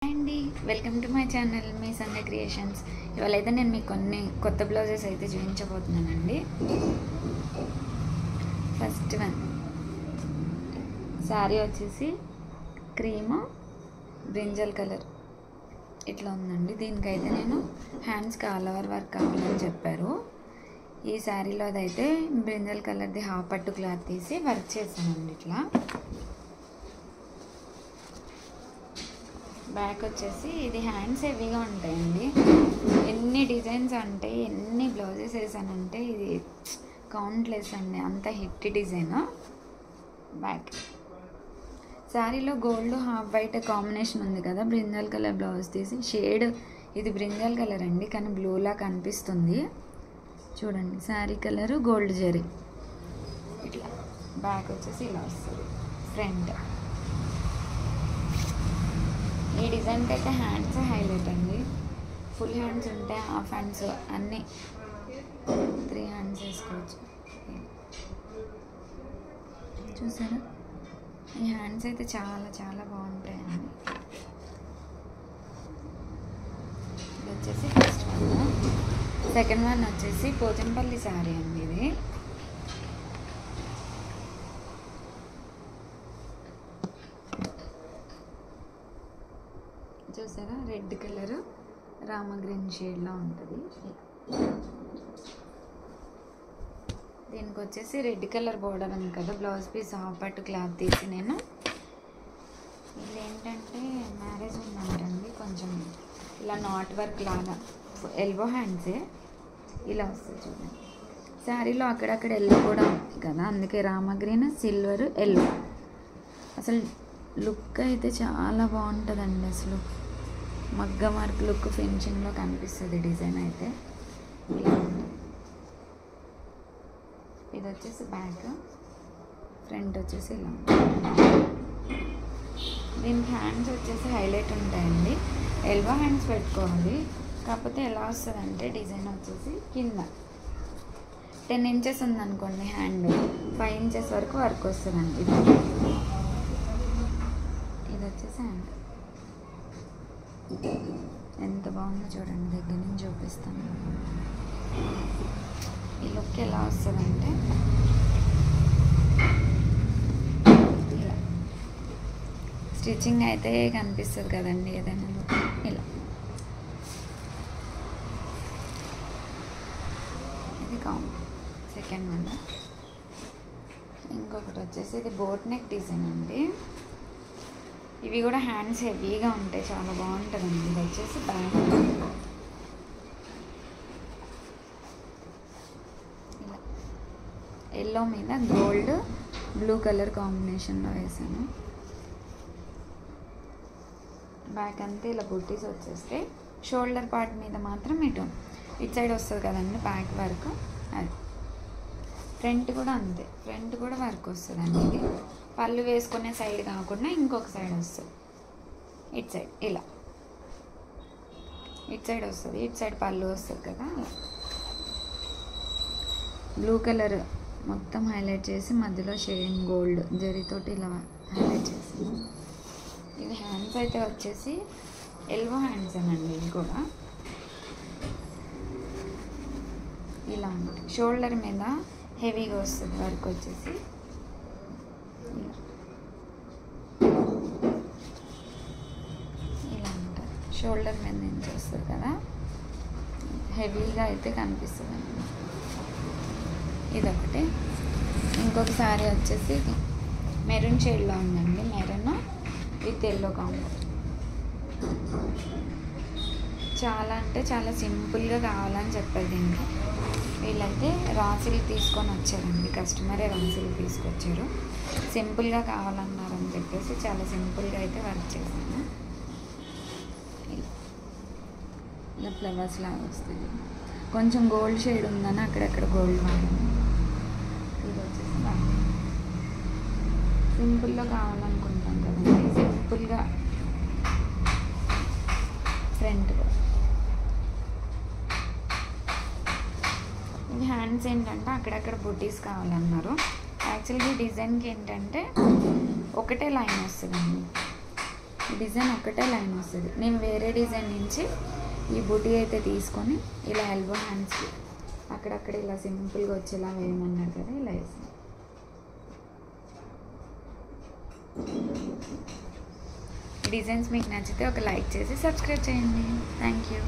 అండి welcome to my channel మీ Sunday Creations. ఇవాళైతే నేను మీకు కొన్ని కొత్త బ్లౌజెస్ అయితే చూపించబోతున్నానండి. ఫస్ట్ వన్ శారీ వచ్చేసి క్రీమ్ బ్రింజల్ కలర్ ఇట్లా ఉందండి. దీనికైతే నేను హ్యాండ్స్కి ఆల్ ఓవర్ వర్క్ కావాలని చెప్పారు. ఈ శారీలో అదైతే బ్రింజల్ కలర్ది హాఫ్ పట్టు క్లాత్ తీసి వర్క్ చేశానండి. ఇట్లా బ్యాక్ వచ్చేసి ఇది హ్యాండ్స్ హెవీగా ఉంటాయండి. ఎన్ని డిజైన్స్ అంటే ఎన్ని బ్లౌజెస్ వేసానంటే ఇది కౌంట్లెస్ అండి, అంత హిట్ డిజైన్. బ్యాక్ శారీలో గోల్డ్ హాఫ్ వైట్ కాంబినేషన్ ఉంది కదా, బ్రింజల్ కలర్ బ్లౌజ్ తీసి షేడ్ ఇది బ్రింజల్ కలర్ అండి, కానీ బ్లూలా కనిపిస్తుంది చూడండి. Sari colour gold zari. ఇట్లా బ్యాక్ వచ్చేసి ఇలా వస్తుంది. ఫ్రంట్ ఈ డిజైన్కి అయితే హ్యాండ్స్ హైలైట్ అండి. ఫుల్ హ్యాండ్స్ ఉంటాయి, హాఫ్ హ్యాండ్స్ అన్నీ 3 హ్యాండ్స్ వేసుకోవచ్చు. చూసారా, ఈ హ్యాండ్స్ అయితే చాలా చాలా బాగుంటాయండి. ఇది వచ్చేసి ఫస్ట్ వన్. సెకండ్ వన్ వచ్చేసి పోచంపల్లి శారీ అండి. ఇది చూసారా, రెడ్ కలర్ రామ గ్రీన్ షేడ్లో ఉంటుంది. దీనికి వచ్చేసి రెడ్ కలర్ బోర్డర్ ఉంది కదా, బ్లౌజ్ పీస్ హాఫ్ పట్టు క్లాత్ తీసి నేను ఇది ఏంటంటే మ్యారేజ్ ఉందంటండి, కొంచెం ఇలా నాట్ వర్క్ లాగా ఎల్బో హ్యాండ్సే ఇలా వస్తుంది చూడండి. శారీలో అక్కడక్కడ ఎల్లో కూడా ఉంది కదా, అందుకే రామ గ్రీన్ సిల్వర్ ఎల్లో. అసలు లుక్ అయితే చాలా బాగుంటుందండి. అసలు మగ్గ వర్క్ లుక్ ఫినిషింగ్లో కనిపిస్తుంది. డిజైన్ అయితే ఇలా ఉంటుంది. ఇది వచ్చేసి బ్యాక్, ఫ్రంట్ వచ్చేసి ఇలా ఉంటుంది. దీనికి హ్యాండ్స్ వచ్చేసి హైలైట్ ఉంటాయండి. ఎల్బో హ్యాండ్స్ పెట్టుకోవాలి. కాకపోతే ఎలా వస్తుందంటే డిజైన్ వచ్చేసి కింద 10 ఇంచెస్ ఉందనుకోండి హ్యాండ్, 5 ఇంచెస్ వరకు వర్క్ వస్తుందండి. ఇది వచ్చేసి హ్యాండ్ ఎంత బాగుందో చూడండి, దగ్గర నుంచి చూపిస్తాను. ఈ లుక్ ఎలా వస్తుందంటే ఇలా స్టిచ్చింగ్ అయితే కనిపిస్తుంది కదండి ఏదైనా లుక్. ఇలా ఇది సెకండ్ వన్. ఇంకొకటి వచ్చేసి ఇది బోట్ నెక్ డిజైన్ అండి. ఇవి కూడా హ్యాండ్స్ హెవీగా ఉంటాయి, చాలా బాగుంటుందండి. ఇది వచ్చేసి బ్యాక్ ఇలా ఎల్లో మీద గోల్డ్ బ్లూ కలర్ కాంబినేషన్లో వేసాను. బ్యాక్ అంతే ఇలా బుట్టీస్ వచ్చేస్తే షోల్డర్ పార్ట్ మీద మాత్రం ఇటు సైడ్ వస్తుంది కదండి బ్యాక్ వర్క్. అది ఫ్రంట్ కూడా అంతే, ఫ్రంట్ కూడా వర్క్ వస్తుందండి. ఇది పళ్ళు వేసుకునే సైడ్ కాకుండా ఇంకొక సైడ్ వస్తుంది. ఇటు సైడ్ ఇలా ఇటు సైడ్ వస్తుంది, ఇటు సైడ్ పళ్ళు వస్తుంది కదా. బ్లూ కలర్ మొత్తం హైలైట్ చేసి మధ్యలో షేడింగ్ గోల్డ్ జరీతోటి ఇలా హైలైట్ చేసి. ఇది హ్యాండ్స్ అయితే వచ్చేసి ఎల్బో హ్యాండ్స్ అనండి. ఇది కూడా ఇలా ఉంటుంది. షోల్డర్ మీద హెవీగా వస్తుంది వర్క్ వచ్చేసి. ఇలా ఉంటుంది, షోల్డర్ మీద నుంచి వస్తుంది కదా, హెవీగా అయితే కనిపిస్తుంది అండి. ఇదొకటి. ఇంకొక శారీ వచ్చేసి మెరూన్ షేడ్లో ఉందండి, మెరూన్ విత్ ఎల్లో కాంబో. చాలా అంటే చాలా సింపుల్గా కావాలని చెప్పారు దీనికి. వీళ్ళైతే రాసిలు తీసుకొని వచ్చారండి, కస్టమరే రాసిలు తీసుకొచ్చారు. సింపుల్గా కావాలన్నారని చెప్పేసి చాలా సింపుల్గా అయితే వర్క్ చేశాను. ఇలా ఫ్లవర్స్ లాగా వస్తుంది. కొంచెం గోల్డ్ షేడ్ ఉందని అక్కడక్కడ గోల్డ్ వాడాను. ఇది వచ్చేసి సింపుల్గా కావాలనుకుంటాం కదండి, సింపుల్గా ఫ్రంట్. ఇది హ్యాండ్స్ ఏంటంటే అక్కడక్కడ బుట్టీస్ కావాలన్నారు. యాక్చువల్గా ఈ డిజైన్కి ఏంటంటే ఒకటే లైన్ వస్తుందండి, డిజైన్ ఒక్కటే లైన్ వస్తుంది. నేను వేరే డిజైన్ నుంచి ఈ బుటీ అయితే తీసుకొని ఇలా ఎల్బో హ్యాండ్స్కి అక్కడక్కడ ఇలా సింపుల్గా వచ్చేలా వేయమన్నారు కదా, ఇలా వేసాను. డిజైన్స్ మీకు నచ్చితే ఒక లైక్ చేసి సబ్స్క్రైబ్ చేయండి. Thank you.